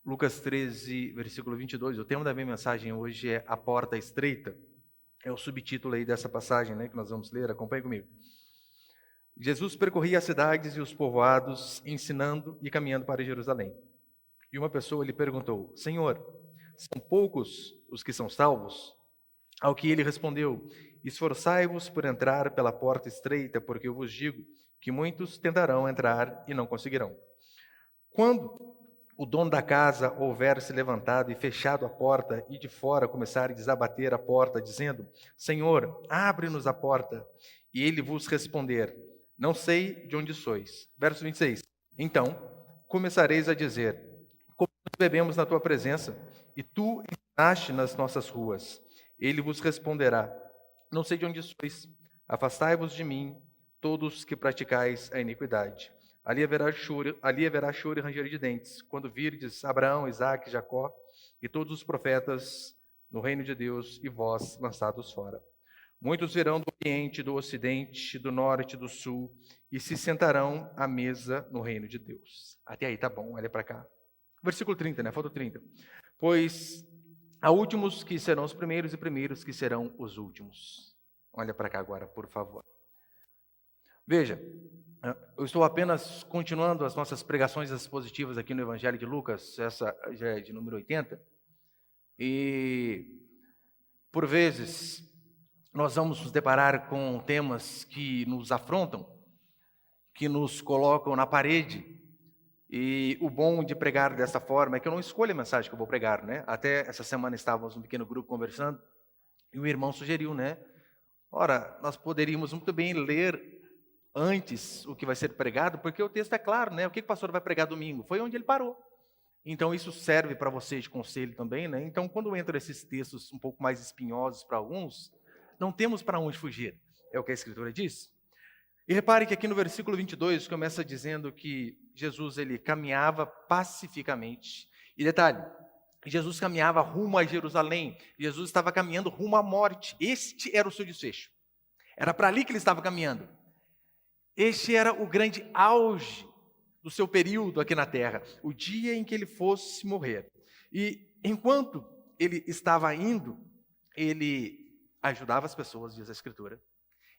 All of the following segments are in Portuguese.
Lucas 13, versículo 22, o tema da minha mensagem hoje é a porta estreita. É o subtítulo aí dessa passagem, que nós vamos ler, acompanhe comigo. Jesus percorria as cidades e os povoados, ensinando e caminhando para Jerusalém. E uma pessoa lhe perguntou: Senhor, são poucos os que são salvos? Ao que ele respondeu: Esforçai-vos por entrar pela porta estreita, porque eu vos digo que muitos tentarão entrar e não conseguirão. Quando o dono da casa houver se levantado e fechado a porta, e de fora começar a desabater a porta, dizendo: Senhor, abre-nos a porta. E ele vos responder: Não sei de onde sois. Verso 26. Então começareis a dizer: Como bebemos na tua presença, e tu ensinaste nas nossas ruas. Ele vos responderá: Não sei de onde sois. Afastai-vos de mim, todos que praticais a iniquidade. Ali haverá choro e ranger de dentes, quando virdes Abraão, Isaque, Jacó e todos os profetas no reino de Deus e vós lançados fora. Muitos virão do Oriente, do Ocidente, do Norte, do Sul e se sentarão à mesa no reino de Deus. Até aí, tá bom, olha para cá. Versículo 30, Falta 30. Pois há últimos que serão os primeiros e primeiros que serão os últimos. Olha para cá agora, por favor. Veja, eu estou apenas continuando as nossas pregações expositivas aqui no Evangelho de Lucas, essa já é de número 80, e por vezes nós vamos nos deparar com temas que nos afrontam, que nos colocam na parede, e o bom de pregar dessa forma é que eu não escolho a mensagem que eu vou pregar, Até essa semana estávamos num pequeno grupo conversando, e o irmão sugeriu, Ora, nós poderíamos muito bem ler antes o que vai ser pregado, porque o texto é claro, O que o pastor vai pregar domingo? Foi onde ele parou. Então, isso serve para vocês de conselho também, Então, quando entram esses textos um pouco mais espinhosos para alguns, não temos para onde fugir. É o que a Escritura diz. E repare que aqui no versículo 22 começa dizendo que Jesus ele caminhava pacificamente. E detalhe, Jesus caminhava rumo a Jerusalém. Jesus estava caminhando rumo à morte. Este era o seu desfecho. Era para ali que ele estava caminhando. Este era o grande auge do seu período aqui na terra, o dia em que ele fosse morrer. E enquanto ele estava indo, ele ajudava as pessoas, diz a Escritura.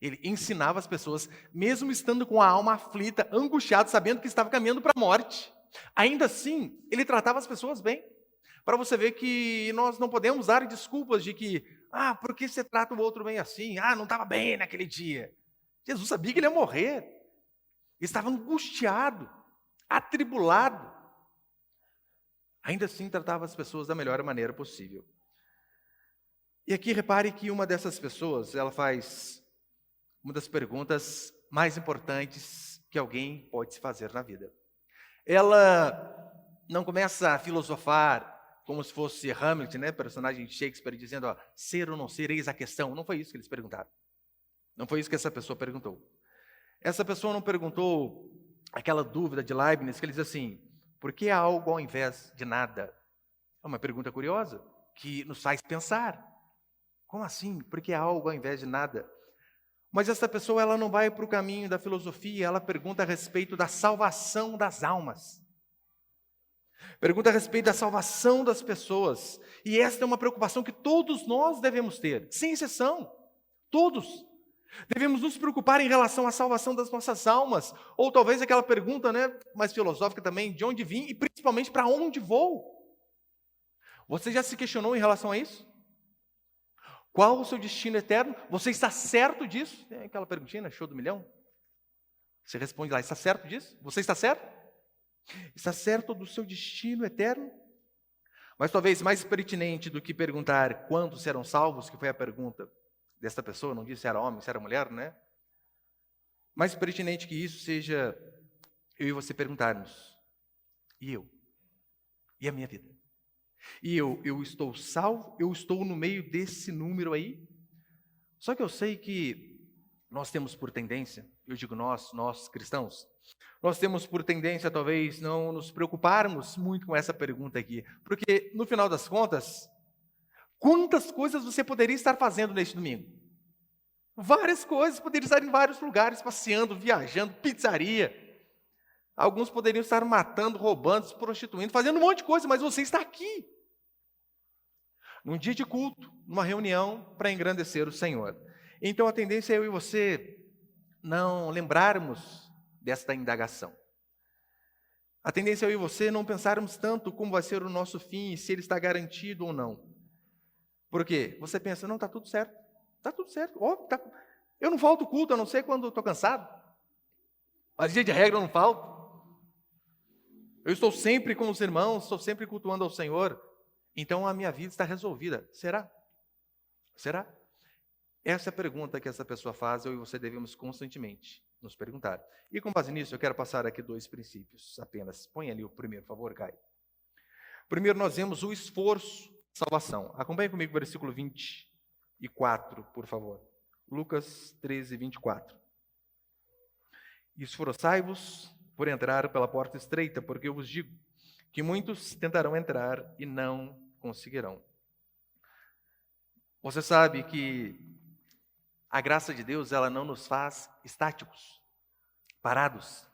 Ele ensinava as pessoas, mesmo estando com a alma aflita, angustiado, sabendo que estava caminhando para a morte. Ainda assim, ele tratava as pessoas bem. Para você ver que nós não podemos dar desculpas de que, por que você trata o outro bem assim? Não estava bem naquele dia. Jesus sabia que ele ia morrer. Ele estava angustiado, atribulado. Ainda assim, tratava as pessoas da melhor maneira possível. E aqui, repare que uma dessas pessoas, ela faz uma das perguntas mais importantes que alguém pode se fazer na vida. Ela não começa a filosofar como se fosse Hamlet, personagem de Shakespeare, dizendo, ser ou não ser, eis a questão. Não foi isso que eles perguntaram. Não foi isso que essa pessoa perguntou. Essa pessoa não perguntou aquela dúvida de Leibniz, que ele diz assim, por que algo ao invés de nada? É uma pergunta curiosa, que nos faz pensar. Como assim? Por que algo ao invés de nada? Mas essa pessoa ela não vai para o caminho da filosofia, ela pergunta a respeito da salvação das almas. Pergunta a respeito da salvação das pessoas. E esta é uma preocupação que todos nós devemos ter, sem exceção. Todos. Devemos nos preocupar em relação à salvação das nossas almas. Ou talvez aquela pergunta, mais filosófica também, de onde vim e principalmente para onde vou. Você já se questionou em relação a isso? Qual o seu destino eterno? Você está certo disso? É aquela perguntinha, show do milhão. Você responde lá, está certo disso? Você está certo? Está certo do seu destino eterno? Mas talvez mais pertinente do que perguntar quantos serão salvos, que foi a pergunta desta pessoa, não disse se era homem, se era mulher, Mais pertinente que isso seja eu e você perguntarmos, e eu? E a minha vida? E eu estou salvo? Eu estou no meio desse número aí? Só que eu sei que nós temos por tendência, eu digo nós cristãos, nós temos por tendência talvez não nos preocuparmos muito com essa pergunta aqui, porque no final das contas, quantas coisas você poderia estar fazendo neste domingo? Várias coisas, poderiam estar em vários lugares, passeando, viajando, pizzaria. Alguns poderiam estar matando, roubando, se prostituindo, fazendo um monte de coisa, mas você está aqui. Num dia de culto, numa reunião para engrandecer o Senhor. Então a tendência é eu e você não lembrarmos desta indagação. A tendência é eu e você não pensarmos tanto como vai ser o nosso fim e se ele está garantido ou não. Por quê? Você pensa, não, está tudo certo. Está tudo certo. Eu não falto culto, a não ser quando estou cansado. Mas dia de regra eu não falto. Eu estou sempre com os irmãos, estou sempre cultuando ao Senhor. Então a minha vida está resolvida. Será? Será? Essa é a pergunta que essa pessoa faz, eu e você devemos constantemente nos perguntar. E com base nisso, eu quero passar aqui 2 princípios apenas. Põe ali o primeiro, por favor, Caio. Primeiro, nós vemos o esforço de salvação. Acompanhe comigo o versículo 24, por favor. Lucas 13, 24. Esforçai-vos por entrar pela porta estreita, porque eu vos digo que muitos tentarão entrar e não conseguirão. Você sabe que a graça de Deus, ela não nos faz estáticos, parados.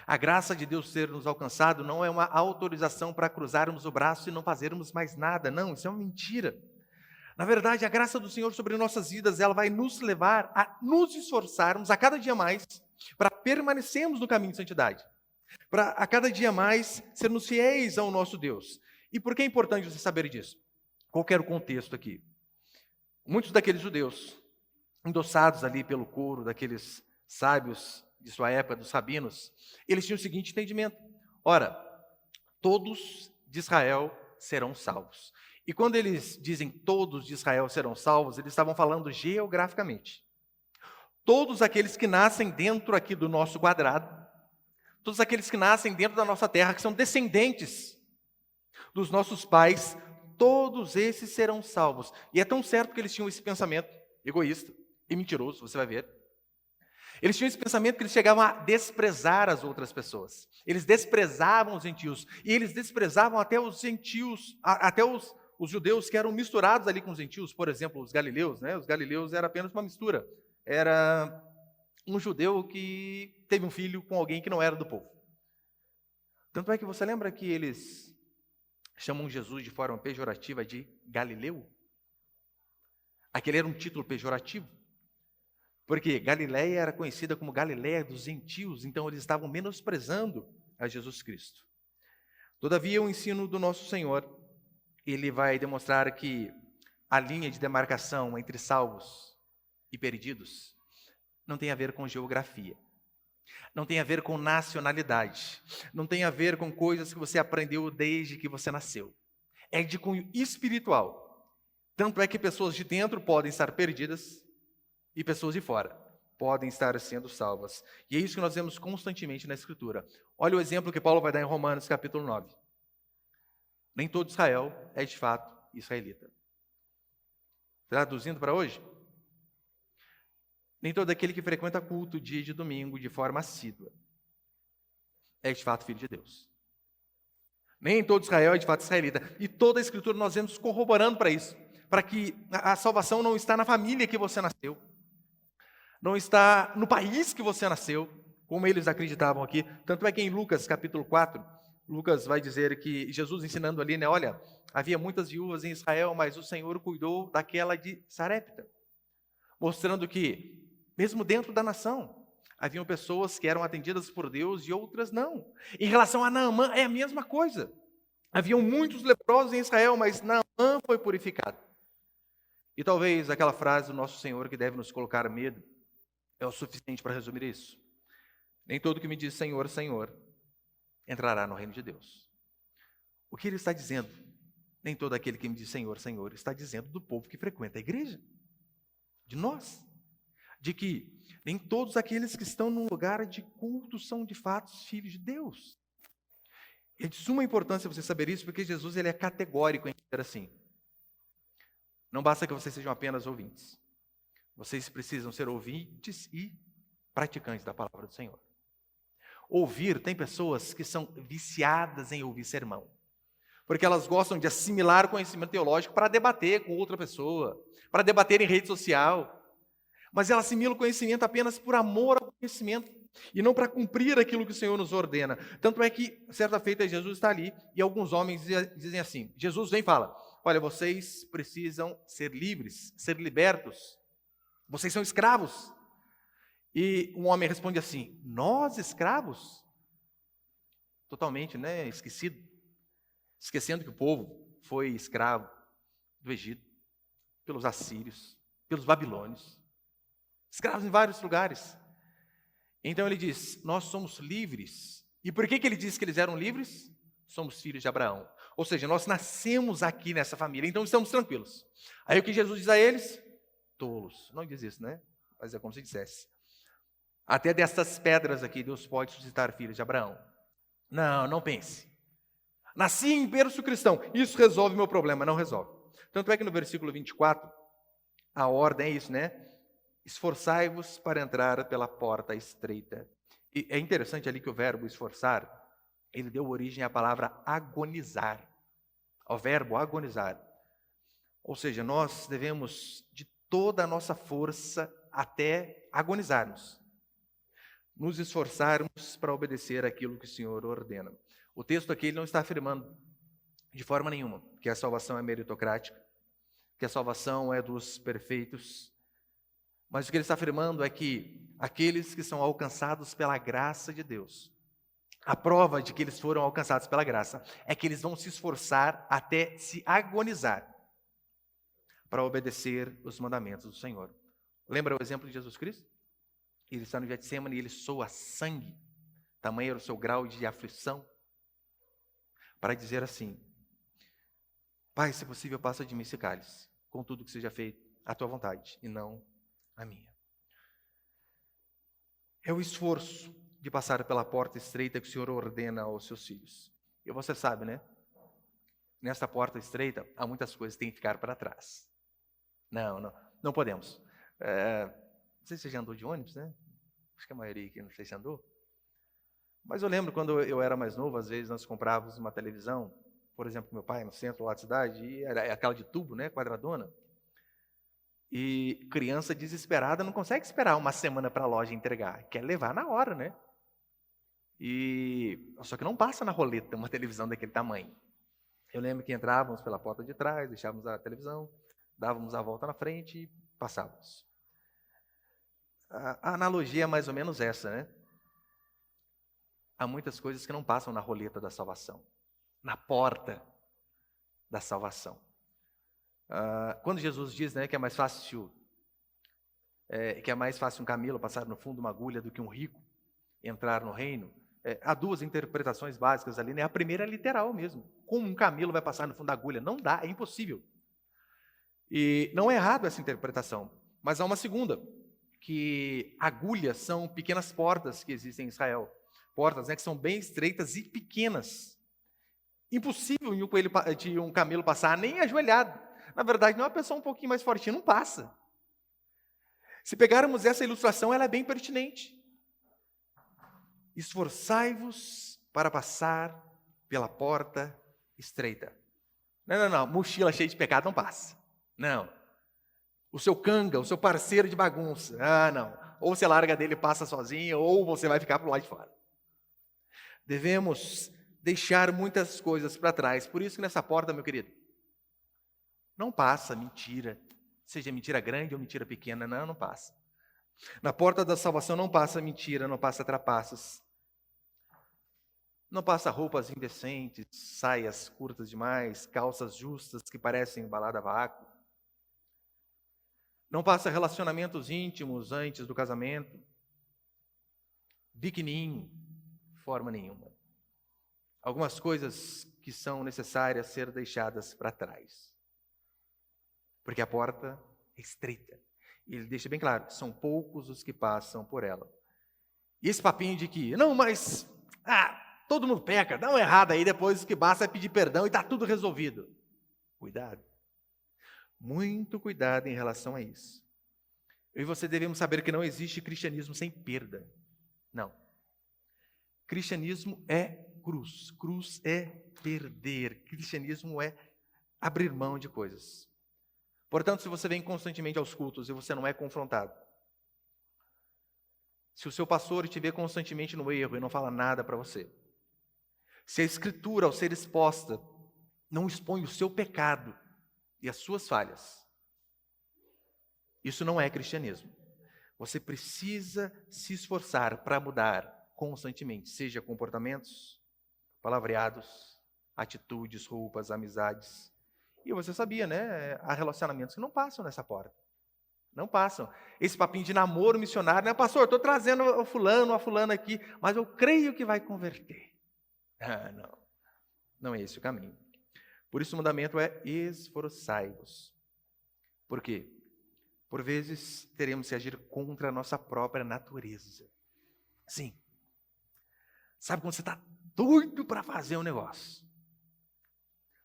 A graça de Deus ter nos alcançado não é uma autorização para cruzarmos o braço e não fazermos mais nada. Não, isso é uma mentira. Na verdade, a graça do Senhor sobre nossas vidas, ela vai nos levar a nos esforçarmos a cada dia mais para permanecermos no caminho de santidade. Para a cada dia mais sermos fiéis ao nosso Deus. E por que é importante você saber disso? Qual era o contexto aqui? Muitos daqueles judeus, endossados ali pelo coro daqueles sábios de sua época, dos rabinos, eles tinham o seguinte entendimento: ora, todos de Israel serão salvos. E quando eles dizem todos de Israel serão salvos, eles estavam falando geograficamente. Todos aqueles que nascem dentro aqui do nosso quadrado, todos aqueles que nascem dentro da nossa terra, que são descendentes dos nossos pais, todos esses serão salvos. E é tão certo que eles tinham esse pensamento egoísta e mentiroso, você vai ver. Eles tinham esse pensamento que eles chegavam a desprezar as outras pessoas. Eles desprezavam os gentios. E eles desprezavam até os gentios, até os judeus que eram misturados ali com os gentios. Por exemplo, os galileus, né? Os galileus era apenas uma mistura. Era um judeu que teve um filho com alguém que não era do povo. Tanto é que você lembra que eles chamam Jesus de forma pejorativa de Galileu? Aquele era um título pejorativo. Porque Galileia era conhecida como Galileia dos gentios, então eles estavam menosprezando a Jesus Cristo. Todavia, o ensino do nosso Senhor, ele vai demonstrar que a linha de demarcação entre salvos e perdidos não tem a ver com geografia, não tem a ver com nacionalidade, não tem a ver com coisas que você aprendeu desde que você nasceu. É de cunho espiritual. Tanto é que pessoas de dentro podem estar perdidas e pessoas de fora podem estar sendo salvas. E é isso que nós vemos constantemente na Escritura. Olha o exemplo que Paulo vai dar em Romanos, capítulo 9. Nem todo Israel é de fato israelita. Traduzindo para hoje, nem todo aquele que frequenta culto dia de domingo de forma assídua é de fato filho de Deus. Nem todo Israel é de fato israelita. E toda a Escritura nós vemos corroborando para isso. Para que a salvação não está na família que você nasceu. Não está no país que você nasceu, como eles acreditavam aqui. Tanto é que em Lucas capítulo 4, Lucas vai dizer que Jesus ensinando ali, né? Olha, havia muitas viúvas em Israel, mas o Senhor cuidou daquela de Sarepta. Mostrando que, mesmo dentro da nação, haviam pessoas que eram atendidas por Deus e outras não. Em relação a Naamã, é a mesma coisa. Haviam muitos leprosos em Israel, mas Naamã foi purificado. E talvez aquela frase do nosso Senhor que deve nos colocar medo é o suficiente para resumir isso. Nem todo que me diz Senhor, Senhor, entrará no reino de Deus. O que ele está dizendo? Nem todo aquele que me diz Senhor, Senhor, está dizendo do povo que frequenta a igreja. De nós. De que nem todos aqueles que estão num lugar de culto são de fato filhos de Deus. É de suma importância você saber isso, porque Jesus ele é categórico em dizer assim: não basta que vocês sejam apenas ouvintes. Vocês precisam ser ouvintes e praticantes da palavra do Senhor. Ouvir, tem pessoas que são viciadas em ouvir sermão. Porque elas gostam de assimilar o conhecimento teológico para debater com outra pessoa, para debater em rede social. Mas ela assimila o conhecimento apenas por amor ao conhecimento e não para cumprir aquilo que o Senhor nos ordena. Tanto é que, certa feita, Jesus está ali e alguns homens dizem assim, Jesus vem e fala, olha, vocês precisam ser livres, ser libertos, vocês são escravos. E um homem responde assim, nós escravos? Totalmente, né, esquecendo que o povo foi escravo do Egito, pelos assírios, pelos babilônios, escravos em vários lugares. Então ele diz, nós somos livres. E por que ele diz que eles eram livres? Somos filhos de Abraão. Ou seja, nós nascemos aqui nessa família, então estamos tranquilos. Aí o que Jesus diz a eles? Tolos. Não diz isso, né? Mas é como se dissesse. Até destas pedras aqui, Deus pode suscitar filhos de Abraão. Não, não pense. Nasci em berço cristão, isso resolve meu problema. Não resolve. Tanto é que no versículo 24, a ordem é isso, né? Esforçai-vos para entrar pela porta estreita. E é interessante ali que o verbo esforçar, ele deu origem à palavra agonizar, ao verbo agonizar. Ou seja, nós devemos de toda a nossa força até agonizarmos, nos esforçarmos para obedecer aquilo que o Senhor ordena. O texto aqui ele não está afirmando de forma nenhuma que a salvação é meritocrática, que a salvação é dos perfeitos, mas o que ele está afirmando é que aqueles que são alcançados pela graça de Deus, a prova de que eles foram alcançados pela graça é que eles vão se esforçar até se agonizar para obedecer os mandamentos do Senhor. Lembra o exemplo de Jesus Cristo? Ele está no Getsemane e ele soa sangue, tamanho era o seu grau de aflição, para dizer assim, Pai, se possível, passa de mim esse cálice, contudo que seja feito a tua vontade e não a minha. É o esforço de passar pela porta estreita que o Senhor ordena aos seus filhos. E você sabe, né? Nessa porta estreita, há muitas coisas que têm que ficar para trás. Não podemos. Não sei se você já andou de ônibus, né? Acho que a maioria aqui não sei se andou. Mas eu lembro quando eu era mais novo, às vezes nós comprávamos uma televisão, por exemplo, com meu pai, no centro lá da cidade, e era aquela de tubo, né? Quadradona. E criança desesperada não consegue esperar uma semana para a loja entregar, quer levar na hora, né? Só que não passa na roleta uma televisão daquele tamanho. Eu lembro que entrávamos pela porta de trás, deixávamos a televisão, dávamos a volta na frente e passávamos. A analogia é mais ou menos essa, né? Há muitas coisas que não passam na roleta da salvação, na porta da salvação. Quando Jesus diz, né, que é mais fácil um camelo passar no fundo de uma agulha do que um rico entrar no reino, há duas interpretações básicas ali, né? A primeira é literal mesmo. Como um camelo vai passar no fundo da agulha? Não dá, é impossível. E não é errado essa interpretação, mas há uma segunda, que agulhas são pequenas portas que existem em Israel. Portas, né, que são bem estreitas e pequenas. Impossível de um camelo passar, nem ajoelhado. Na verdade, não é uma pessoa um pouquinho mais fortinha, não passa. Se pegarmos essa ilustração, ela é bem pertinente. Esforçai-vos para passar pela porta estreita. Não, mochila cheia de pecado não passa. Não. O seu canga, o seu parceiro de bagunça. Não. Ou você larga dele e passa sozinho, ou você vai ficar para o lado de fora. Devemos deixar muitas coisas para trás. Por isso que nessa porta, meu querido, não passa mentira, seja mentira grande ou mentira pequena, não passa. Na porta da salvação não passa mentira, não passa trapaças, não passa roupas indecentes, saias curtas demais, calças justas que parecem balada a vácuo. Não passa relacionamentos íntimos antes do casamento, biquininho, de forma nenhuma. Algumas coisas que são necessárias ser deixadas para trás. Porque a porta é estreita. E ele deixa bem claro, são poucos os que passam por ela. E esse papinho de que, todo mundo peca, dá uma errada aí, depois o que basta é pedir perdão e está tudo resolvido. Cuidado. Muito cuidado em relação a isso. Eu e você devemos saber que não existe cristianismo sem perda. Não. Cristianismo é cruz. Cruz é perder. Cristianismo é abrir mão de coisas. Portanto, se você vem constantemente aos cultos e você não é confrontado, Se o seu pastor te vê constantemente no erro e não fala nada para você, se a Escritura, ao ser exposta, não expõe o seu pecado e as suas falhas, isso não é cristianismo. Você precisa se esforçar para mudar constantemente, seja comportamentos, palavreados, atitudes, roupas, amizades. E você sabia, né? Há relacionamentos que não passam nessa porta. Não passam. Esse papinho de namoro missionário, né? Pastor, estou trazendo o fulano, a fulana aqui, mas eu creio que vai converter. Ah, não. Não é esse o caminho. Por isso o mandamento é esforçai-vos. Por quê? Por vezes teremos que agir contra a nossa própria natureza. Sim. Sabe quando você está doido para fazer um negócio?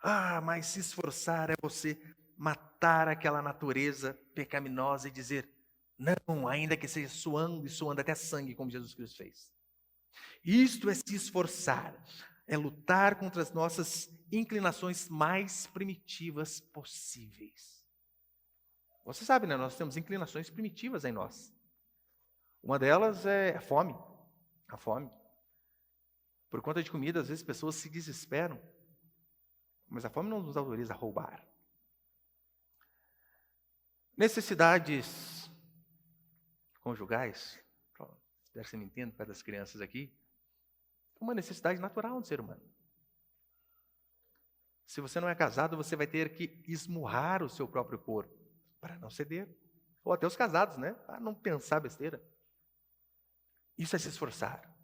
Ah, mas se esforçar é você matar aquela natureza pecaminosa e dizer, não, ainda que seja suando e suando até sangue, como Jesus Cristo fez. Isto é se esforçar, é lutar contra as nossas inclinações mais primitivas possíveis. Você sabe, né? Nós temos inclinações primitivas em nós. Uma delas é a fome. A fome. Por conta de comida, às vezes pessoas se desesperam. Mas a fome não nos autoriza a roubar. Necessidades conjugais, espero que você me entenda, por causa das crianças aqui, é uma necessidade natural do ser humano. Se você não é casado, você vai ter que esmurrar o seu próprio corpo para não ceder. Ou até os casados, né? Para não pensar besteira. Isso é se esforçar.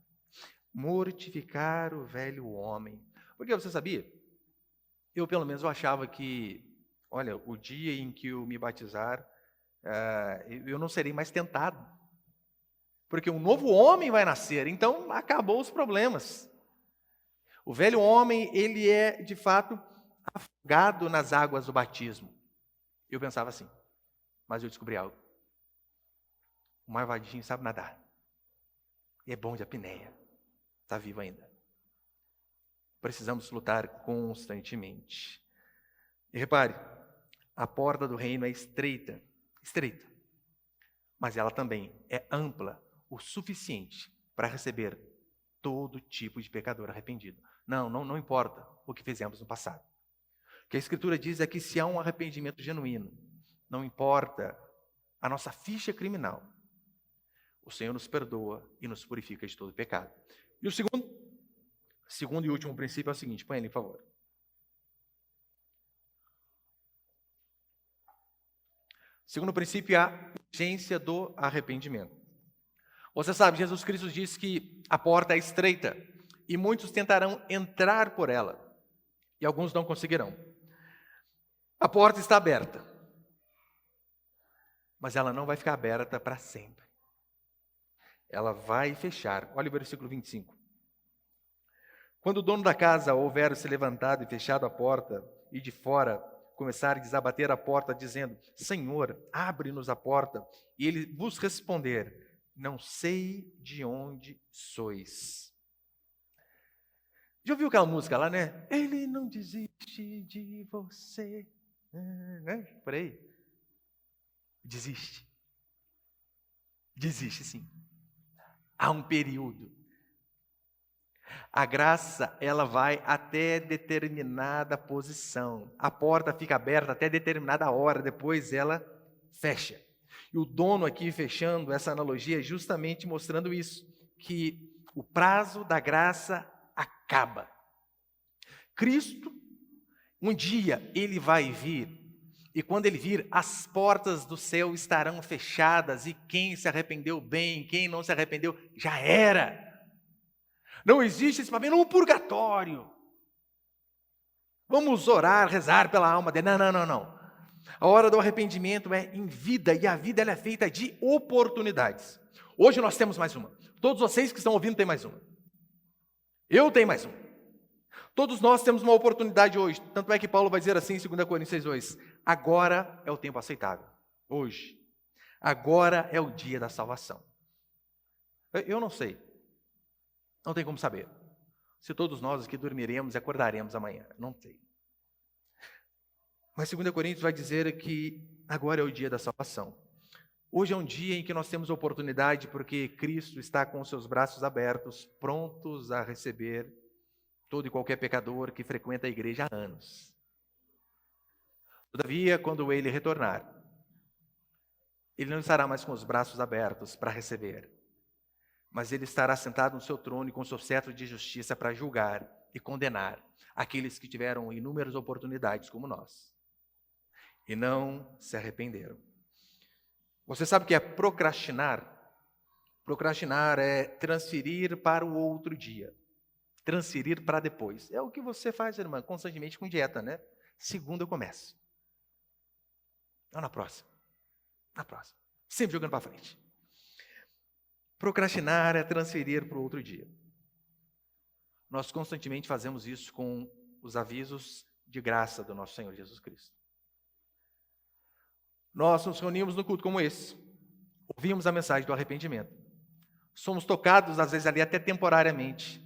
Mortificar o velho homem. Porque você sabia? Eu, pelo menos, eu achava que, olha, o dia em que eu me batizar, eu não serei mais tentado. Porque um novo homem vai nascer, então acabou os problemas. O velho homem, ele é, de fato, afogado nas águas do batismo. Eu pensava assim, mas eu descobri algo. O marvadinho sabe nadar. E é bom de apneia. Está vivo ainda. Precisamos lutar constantemente. E repare, a porta do reino é estreita, estreita. Mas ela também é ampla o suficiente para receber todo tipo de pecador arrependido. Não importa o que fizemos no passado. O que a Escritura diz é que se há um arrependimento genuíno, não importa a nossa ficha criminal, o Senhor nos perdoa e nos purifica de todo pecado. E o segundo e último princípio é o seguinte, põe ele, por favor. O segundo princípio é a urgência do arrependimento. Você sabe, Jesus Cristo diz que a porta é estreita e muitos tentarão entrar por ela e alguns não conseguirão. A porta está aberta, mas ela não vai ficar aberta para sempre. Ela vai fechar. Olha o versículo 25. Quando o dono da casa houver se levantado e fechado a porta, e de fora começar a desabater a porta, dizendo, Senhor, abre-nos a porta, e ele vos responder, não sei de onde sois. Já ouviu aquela música lá, né? Ele não desiste de você. Né? Por aí. Desiste. Desiste, sim. Há um período. A graça, ela vai até determinada posição. A porta fica aberta até determinada hora, depois ela fecha. E o dono aqui fechando essa analogia é justamente mostrando isso, que o prazo da graça acaba. Cristo, um dia, ele vai vir, e quando ele vir, as portas do céu estarão fechadas, e quem se arrependeu bem, quem não se arrependeu, já era. Não existe esse papel, não, purgatório. Vamos orar, rezar pela alma dele. Não. A hora do arrependimento é em vida, e a vida ela é feita de oportunidades. Hoje nós temos mais uma. Todos vocês que estão ouvindo têm mais uma. Eu tenho mais uma. Todos nós temos uma oportunidade hoje. Tanto é que Paulo vai dizer assim em 2 Coríntios 6:2. Agora é o tempo aceitável. Hoje. Agora é o dia da salvação. Eu não sei. Não tem como saber. Se todos nós aqui dormiremos e acordaremos amanhã. Não sei. Mas 2 Coríntios vai dizer que agora é o dia da salvação. Hoje é um dia em que nós temos oportunidade, porque Cristo está com os seus braços abertos, prontos a receber todo e qualquer pecador que frequenta a igreja há anos. Todavia, quando ele retornar, ele não estará mais com os braços abertos para receber, mas ele estará sentado no seu trono e com o seu cetro de justiça para julgar e condenar aqueles que tiveram inúmeras oportunidades como nós e não se arrependeram. Você sabe o que é procrastinar? Procrastinar é transferir para o outro dia. Transferir para depois. É o que você faz, irmã, constantemente com dieta, né? Segunda eu começo. Não, na próxima. Na próxima. Sempre jogando para frente. Procrastinar é transferir para o outro dia. Nós constantemente fazemos isso com os avisos de graça do nosso Senhor Jesus Cristo. Nós nos reunimos no culto como esse. Ouvimos a mensagem do arrependimento. Somos tocados, às vezes, ali até temporariamente.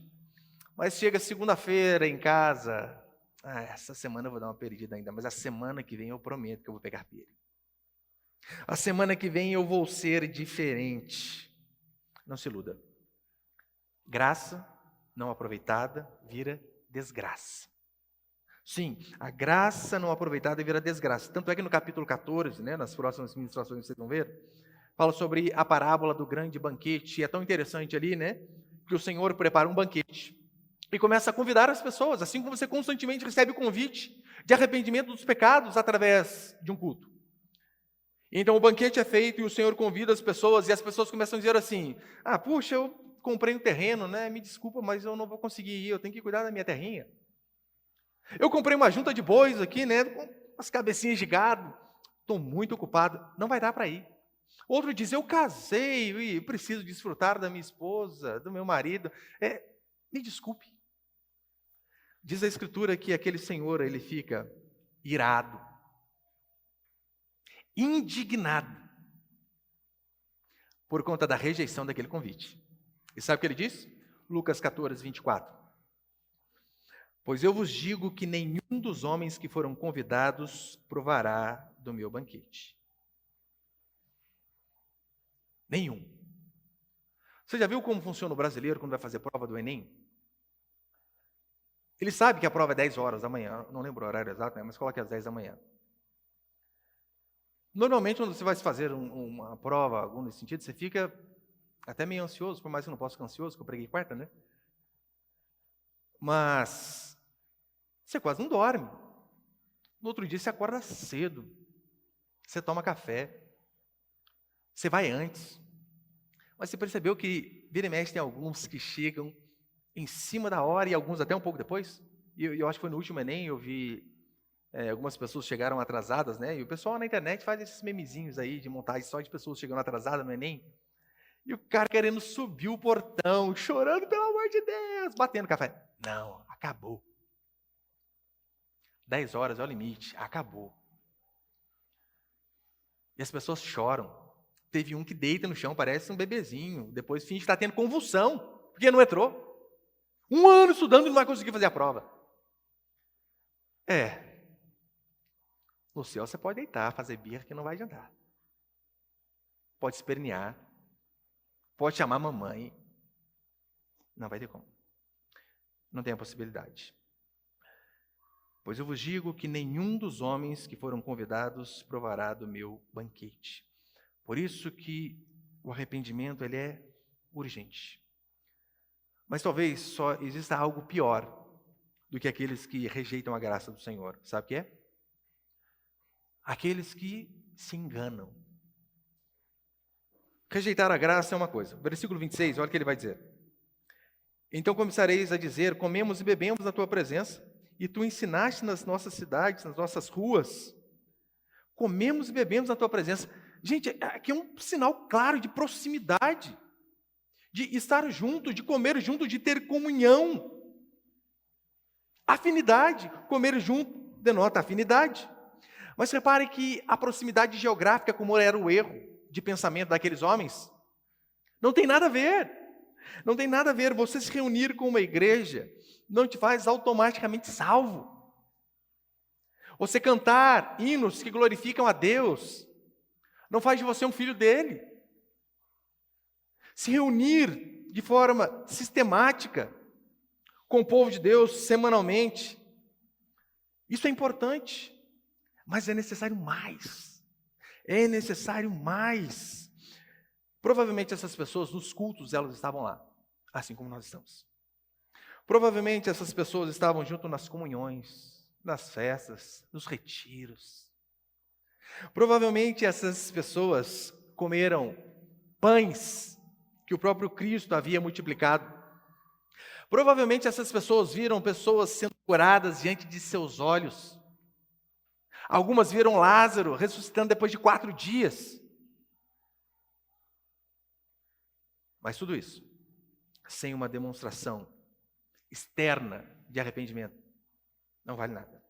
Mas chega segunda-feira em casa. Essa semana eu vou dar uma perdida ainda, mas a semana que vem eu prometo que eu vou pegar pilha. A semana que vem eu vou ser diferente. Não se iluda. Graça não aproveitada vira desgraça. Sim, a graça não aproveitada vira desgraça. Tanto é que no capítulo 14, nas próximas ministrações vocês vão ver, fala sobre a parábola do grande banquete. E é tão interessante ali, que o Senhor prepara um banquete e começa a convidar as pessoas, assim como você constantemente recebe o convite de arrependimento dos pecados através de um culto. Então o banquete é feito e o Senhor convida as pessoas e as pessoas começam a dizer assim: puxa, eu comprei um terreno, me desculpa, mas eu não vou conseguir ir, eu tenho que cuidar da minha terrinha. Eu comprei uma junta de bois aqui, com as cabecinhas de gado, estou muito ocupado, não vai dar para ir. Outro diz: eu casei e preciso desfrutar da minha esposa, do meu marido. Me desculpe. Diz a Escritura que aquele senhor, ele fica irado, indignado, por conta da rejeição daquele convite. E sabe o que ele diz? Lucas 14, 24. Pois eu vos digo que nenhum dos homens que foram convidados provará do meu banquete. Nenhum. Você já viu como funciona o brasileiro quando vai fazer prova do Enem? Ele sabe que a prova é 10 horas da manhã, não lembro o horário exato, mas coloque às 10 da manhã. Normalmente, quando você vai fazer uma prova, algum nesse sentido, você fica até meio ansioso, por mais que eu não possa ficar ansioso, que eu preguei quarta, Mas você quase não dorme. No outro dia você acorda cedo, você toma café, você vai antes. Mas você percebeu que vira e mexe tem alguns que chegam em cima da hora e alguns até um pouco depois? E eu acho que foi no último Enem, eu vi algumas pessoas chegaram atrasadas, e o pessoal na internet faz esses memezinhos aí de montagem só de pessoas chegando atrasadas no Enem. E o cara querendo subir o portão, chorando, pelo amor de Deus, batendo café. Não, acabou. 10 horas é o limite, acabou. E as pessoas choram. Teve um que deita no chão, parece um bebezinho, depois finge estar tendo convulsão, porque não entrou. 1 ano estudando e não vai conseguir fazer a prova. No céu você pode deitar, fazer birra que não vai adiantar. Pode espernear, pode chamar a mamãe. Não vai ter como. Não tem a possibilidade. Pois eu vos digo que nenhum dos homens que foram convidados provará do meu banquete. Por isso que o arrependimento ele é urgente. Mas talvez só exista algo pior do que aqueles que rejeitam a graça do Senhor. Sabe o que é? Aqueles que se enganam. Rejeitar a graça é uma coisa. Versículo 26, olha o que ele vai dizer. Então começareis a dizer: comemos e bebemos na tua presença, e tu ensinaste nas nossas cidades, nas nossas ruas. Comemos e bebemos na tua presença. Gente, aqui é um sinal claro de proximidade, de estar junto, de comer junto, de ter comunhão. Afinidade, comer junto denota afinidade. Mas repare que a proximidade geográfica, como era o erro de pensamento daqueles homens, não tem nada a ver. Não tem nada a ver. Você se reunir com uma igreja não te faz automaticamente salvo. Você cantar hinos que glorificam a Deus não faz de você um filho dele. Se reunir de forma sistemática com o povo de Deus semanalmente, isso é importante, mas é necessário mais. É necessário mais. Provavelmente essas pessoas, nos cultos, elas estavam lá, assim como nós estamos. Provavelmente essas pessoas estavam junto nas comunhões, nas festas, nos retiros. Provavelmente essas pessoas comeram pães que o próprio Cristo havia multiplicado. Provavelmente essas pessoas viram pessoas sendo curadas diante de seus olhos. Algumas viram Lázaro ressuscitando depois de 4 dias. Mas tudo isso sem uma demonstração externa de arrependimento não vale nada.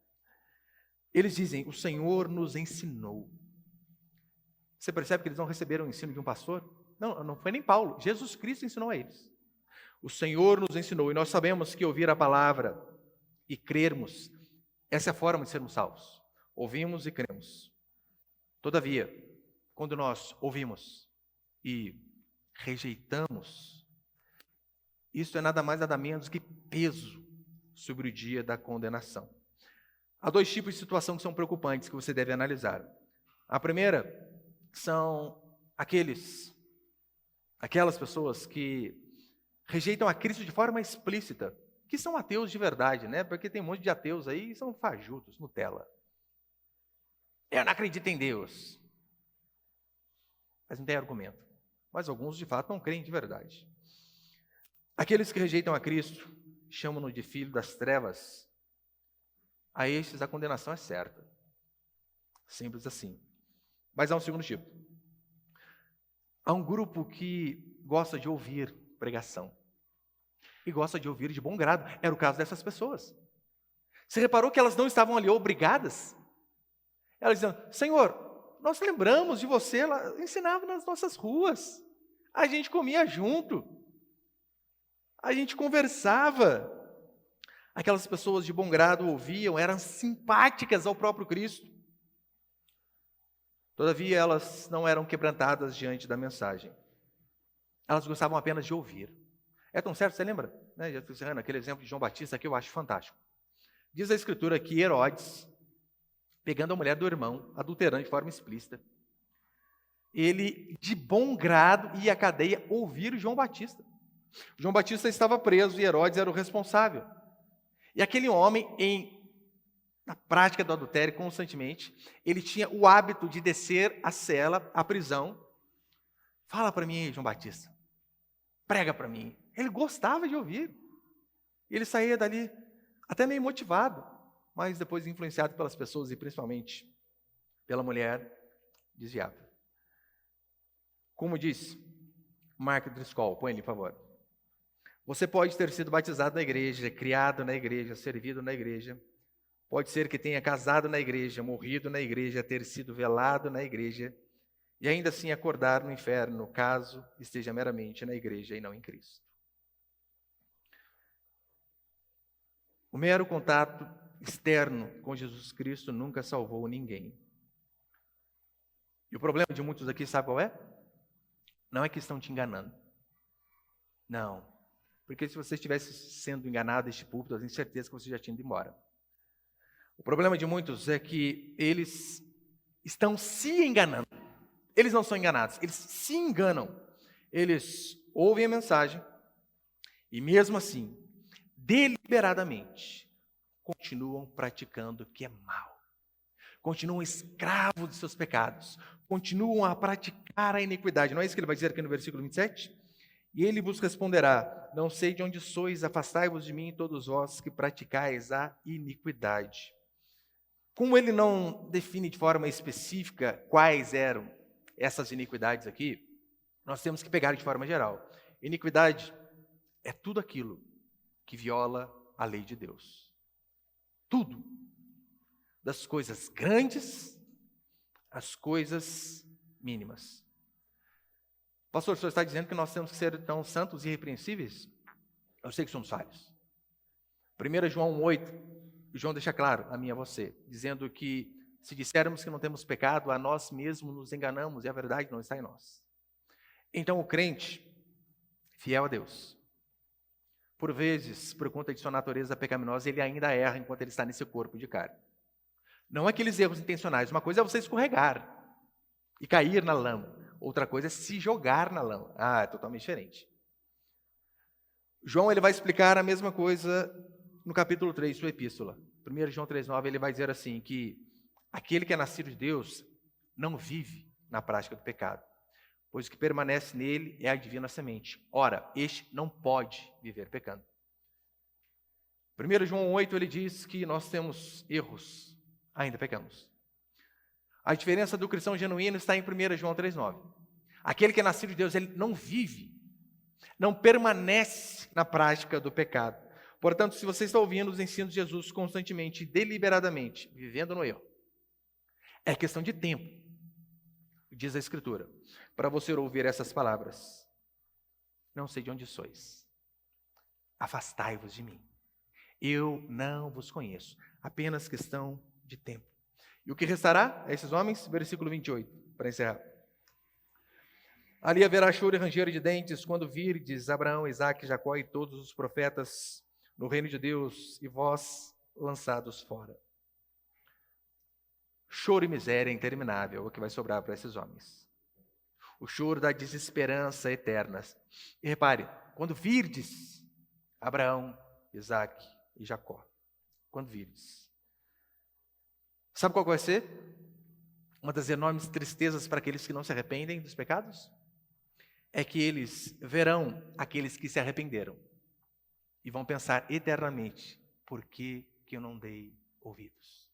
Eles dizem, o Senhor nos ensinou. Você percebe que eles não receberam o ensino de um pastor? Não foi nem Paulo, Jesus Cristo ensinou a eles. O Senhor nos ensinou, e nós sabemos que ouvir a palavra e crermos, essa é a forma de sermos salvos. Ouvimos e cremos. Todavia, quando nós ouvimos e rejeitamos, isso é nada mais nada menos que peso sobre o dia da condenação. Há 2 tipos de situação que são preocupantes que você deve analisar. A primeira são aquelas pessoas que rejeitam a Cristo de forma explícita, que são ateus de verdade, né? Porque tem um monte de ateus aí que são fajutos, Nutella. Eu não acredito em Deus. Mas não tem argumento. Mas alguns, de fato, não creem de verdade. Aqueles que rejeitam a Cristo, chamam-no de filho das trevas. A estes a condenação é certa. Simples assim. Mas há um segundo tipo. Há um grupo que gosta de ouvir pregação. E gosta de ouvir de bom grado. Era o caso dessas pessoas. Você reparou que elas não estavam ali obrigadas? Elas diziam, Senhor, nós lembramos de você, ela ensinava nas nossas ruas. A gente comia junto. A gente conversava. Aquelas pessoas de bom grado ouviam, eram simpáticas ao próprio Cristo. Todavia, elas não eram quebrantadas diante da mensagem. Elas gostavam apenas de ouvir. É tão certo, você lembra? Já estou encerrando aquele exemplo de João Batista que eu acho fantástico. Diz a Escritura que Herodes, pegando a mulher do irmão, adulterando de forma explícita, ele, de bom grado, ia à cadeia ouvir João Batista. João Batista estava preso e Herodes era o responsável. E aquele homem, na prática do adultério constantemente, ele tinha o hábito de descer a cela, a prisão. Fala para mim, João Batista. Prega para mim. Ele gostava de ouvir. Ele saía dali até meio motivado, mas depois influenciado pelas pessoas e principalmente pela mulher, desviava. Como diz Mark Driscoll, põe ele, por favor. Você pode ter sido batizado na igreja, criado na igreja, servido na igreja. Pode ser que tenha casado na igreja, morrido na igreja, ter sido velado na igreja e ainda assim acordar no inferno, caso esteja meramente na igreja e não em Cristo. O mero contato externo com Jesus Cristo nunca salvou ninguém. E o problema de muitos aqui, sabe qual é? Não é que estão te enganando. Não. Porque se você estivesse sendo enganado neste púlpito, eu tenho certeza que você já tinha ido embora. O problema de muitos é que eles estão se enganando. Eles não são enganados, eles se enganam. Eles ouvem a mensagem e mesmo assim, deliberadamente, continuam praticando o que é mal. Continuam escravos de seus pecados. Continuam a praticar a iniquidade. Não é isso que ele vai dizer aqui no versículo 27? E ele vos responderá, não sei de onde sois, afastai-vos de mim, todos vós que praticais a iniquidade. Como ele não define de forma específica quais eram essas iniquidades aqui, nós temos que pegar de forma geral. Iniquidade é tudo aquilo que viola a lei de Deus. Tudo. Das coisas grandes às coisas mínimas. Pastor, o senhor está dizendo que nós temos que ser tão santos e irrepreensíveis? Eu sei que somos falhos. 1 João 1,8, João deixa claro a mim e a você, dizendo que se dissermos que não temos pecado, a nós mesmos nos enganamos e a verdade não está em nós. Então o crente, fiel a Deus, por vezes, por conta de sua natureza pecaminosa, ele ainda erra enquanto ele está nesse corpo de carne. Não aqueles erros intencionais. Uma coisa é você escorregar e cair na lama. Outra coisa é se jogar na lama. É totalmente diferente. João ele vai explicar a mesma coisa no capítulo 3, sua epístola. 1 João 3,9, ele vai dizer assim, que aquele que é nascido de Deus não vive na prática do pecado, pois o que permanece nele é a divina semente. Ora, este não pode viver pecando. 1 João 8, ele diz que nós temos erros, ainda pecamos. A diferença do cristão genuíno está em 1 João 3,9. Aquele que é nascido de Deus, ele não vive, não permanece na prática do pecado. Portanto, se você está ouvindo os ensinos de Jesus constantemente, deliberadamente, vivendo no erro, é questão de tempo, diz a Escritura, para você ouvir essas palavras. Não sei de onde sois. Afastai-vos de mim. Eu não vos conheço. Apenas questão de tempo. E o que restará a esses homens? Versículo 28, para encerrar. Ali haverá choro e ranger de dentes, quando virdes Abraão, Isaque, Jacó e todos os profetas no reino de Deus, e vós lançados fora. Choro e miséria interminável é o que vai sobrar para esses homens. O choro da desesperança eterna. E repare, quando virdes Abraão, Isaque e Jacó, quando virdes. Sabe qual vai ser? Uma das enormes tristezas para aqueles que não se arrependem dos pecados? É que eles verão aqueles que se arrependeram e vão pensar eternamente, por que eu não dei ouvidos?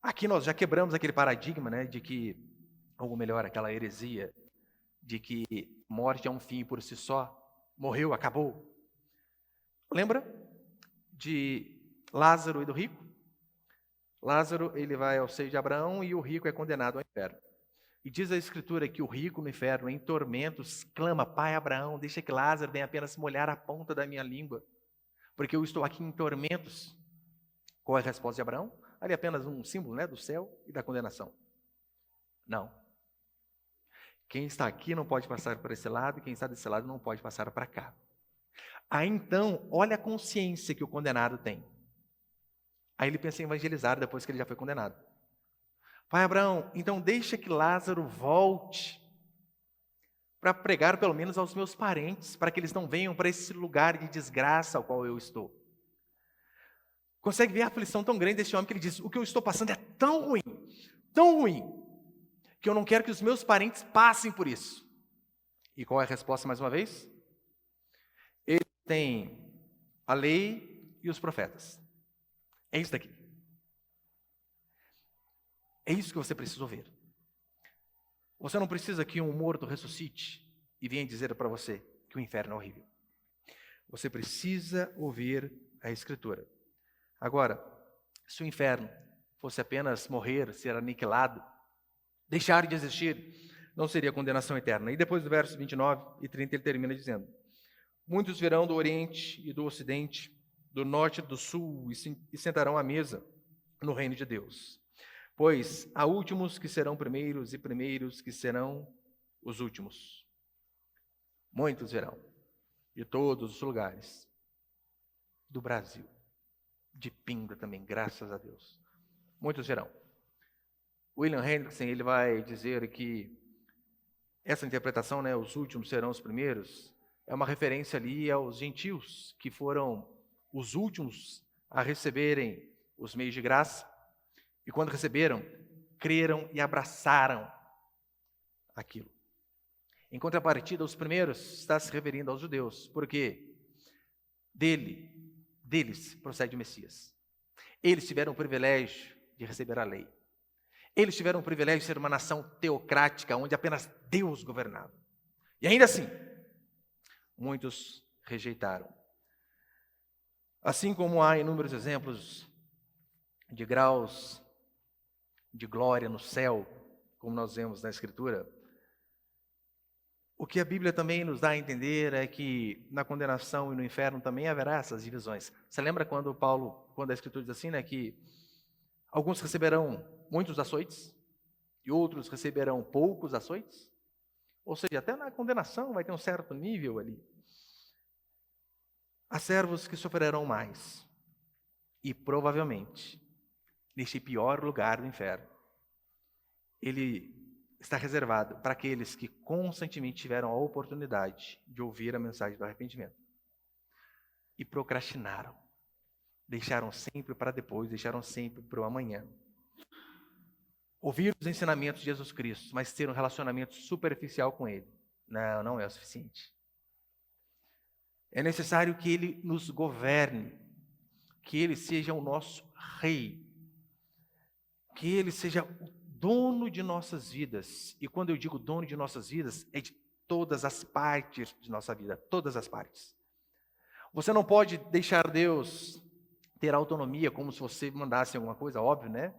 Aqui nós já quebramos aquele paradigma, né, de que, ou melhor, aquela heresia, de que morte é um fim por si só, morreu, acabou. Lembra de Lázaro e do rico? Lázaro, ele vai ao seio de Abraão e o rico é condenado ao inferno. E diz a Escritura que o rico no inferno, em tormentos, clama, Pai Abraão, deixa que Lázaro venha apenas molhar a ponta da minha língua, porque eu estou aqui em tormentos. Qual é a resposta de Abraão? Ali é apenas um símbolo, né, do céu e da condenação. Não. Quem está aqui não pode passar para esse lado, e quem está desse lado não pode passar para cá. Aí então, olha a consciência que o condenado tem. Aí ele pensa em evangelizar depois que ele já foi condenado. Pai Abraão, então deixa que Lázaro volte para pregar pelo menos aos meus parentes, para que eles não venham para esse lugar de desgraça ao qual eu estou. Consegue ver a aflição tão grande desse homem que ele diz, o que eu estou passando é tão ruim, que eu não quero que os meus parentes passem por isso. E qual é a resposta mais uma vez? Ele tem a lei e os profetas. É isso daqui. É isso que você precisa ouvir. Você não precisa que um morto ressuscite e venha dizer para você que o inferno é horrível. Você precisa ouvir a Escritura. Agora, se o inferno fosse apenas morrer, ser aniquilado, deixar de existir, não seria condenação eterna. E depois do verso 29 e 30 ele termina dizendo, muitos virão do Oriente e do Ocidente, do Norte e do Sul, e sentarão à mesa no reino de Deus. Pois há últimos que serão primeiros e primeiros que serão os últimos. Muitos virão, de todos os lugares, do Brasil, de Pinda também, graças a Deus. Muitos virão. William Hendrickson, ele vai dizer que essa interpretação, né, os últimos serão os primeiros, é uma referência ali aos gentios, que foram os últimos a receberem os meios de graça, e quando receberam, creram e abraçaram aquilo. Em contrapartida, os primeiros está se referindo aos judeus, porque deles procede o Messias. Eles tiveram o privilégio de receber a lei. Eles tiveram o privilégio de ser uma nação teocrática, onde apenas Deus governava. E ainda assim, muitos rejeitaram. Assim como há inúmeros exemplos de graus de glória no céu, como nós vemos na Escritura, o que a Bíblia também nos dá a entender é que na condenação e no inferno também haverá essas divisões. Você lembra quando a Escritura diz assim, né, que Alguns receberão muitos açoites e outros receberão poucos açoites. Ou seja, até na condenação vai ter um certo nível ali. Há servos que sofrerão mais. E provavelmente, neste pior lugar do inferno, ele está reservado para aqueles que constantemente tiveram a oportunidade de ouvir a mensagem do arrependimento. E procrastinaram. Deixaram sempre para depois, deixaram sempre para o amanhã. Ouvir os ensinamentos de Jesus Cristo, mas ter um relacionamento superficial com Ele. Não é o suficiente. É necessário que Ele nos governe, que Ele seja o nosso rei, que Ele seja o dono de nossas vidas. E quando eu digo dono de nossas vidas, é de todas as partes de nossa vida, todas as partes. Você não pode deixar Deus ter autonomia como se você mandasse alguma coisa, óbvio, né?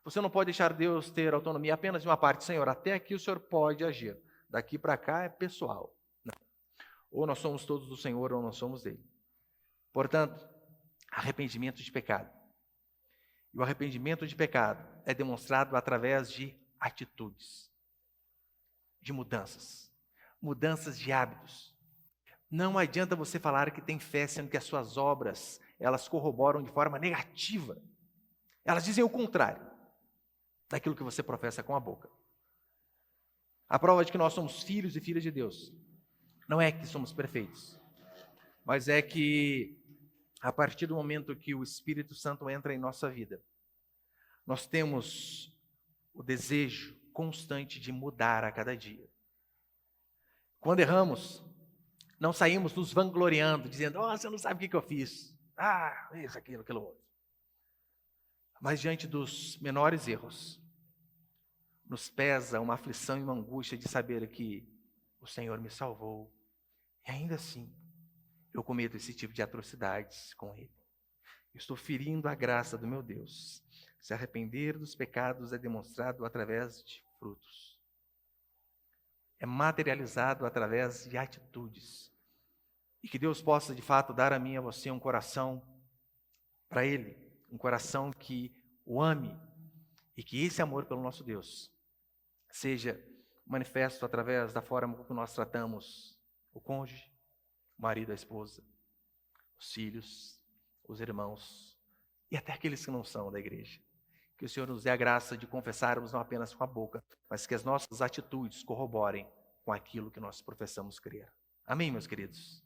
Você não pode deixar Deus ter autonomia apenas de uma parte. Senhor, até aqui o Senhor pode agir. Daqui para cá é pessoal. Não. Ou nós somos todos do Senhor ou nós somos dele. Portanto, arrependimento de pecado. E o arrependimento de pecado é demonstrado através de atitudes, de mudanças. Mudanças de hábitos. Não adianta você falar que tem fé, sendo que as suas obras, elas corroboram de forma negativa. Elas dizem o contrário daquilo que você professa com a boca. A prova de que nós somos filhos e filhas de Deus não é que somos perfeitos, mas é que a partir do momento que o Espírito Santo entra em nossa vida, nós temos o desejo constante de mudar a cada dia. Quando erramos, não saímos nos vangloriando, dizendo, você não sabe o que eu fiz. Isso, aquilo outro. Mas diante dos menores erros, nos pesa uma aflição e uma angústia de saber que o Senhor me salvou. E ainda assim, eu cometo esse tipo de atrocidades com Ele. Estou ferindo a graça do meu Deus. Se arrepender dos pecados é demonstrado através de frutos. É materializado através de atitudes. E que Deus possa, de fato, dar a mim e a você um coração para Ele. Um coração que o ame e que esse amor pelo nosso Deus seja manifesto através da forma como nós tratamos o cônjuge, o marido, a esposa, os filhos, os irmãos e até aqueles que não são da igreja. Que o Senhor nos dê a graça de confessarmos não apenas com a boca, mas que as nossas atitudes corroborem com aquilo que nós professamos crer. Amém, meus queridos?